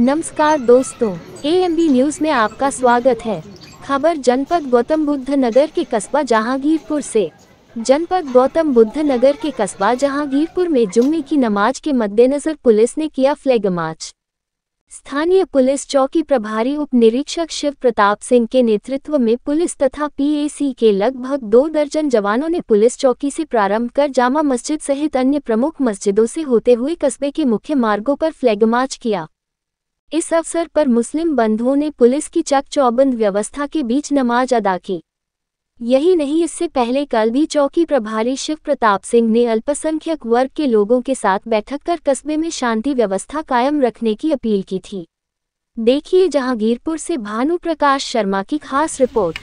नमस्कार दोस्तों, AMB news में आपका स्वागत है। खबर जनपद गौतम बुद्ध नगर के कस्बा जहांगीरपुर से। जनपद गौतम बुद्ध नगर के कस्बा जहांगीरपुर में जुम्मे की नमाज के मद्देनजर पुलिस ने किया फ्लैग मार्च। स्थानीय पुलिस चौकी प्रभारी उप निरीक्षक शिव प्रताप सिंह के नेतृत्व में पुलिस तथा पीएसी के लगभग 2 दर्जन जवानों ने पुलिस चौकी से प्रारंभ कर जामा मस्जिद सहित अन्य प्रमुख मस्जिदों से होते हुए कस्बे के मुख्य मार्गों पर फ्लैग मार्च किया। इस अवसर पर मुस्लिम बंधुओं ने पुलिस की चक चौबंद व्यवस्था के बीच नमाज अदा की। यही नहीं, इससे पहले कल भी चौकी प्रभारी शिव प्रताप सिंह ने अल्पसंख्यक वर्ग के लोगों के साथ बैठक कर कस्बे में शांति व्यवस्था कायम रखने की अपील की थी। देखिए जहांगीरपुर से भानु प्रकाश शर्मा की खास रिपोर्ट।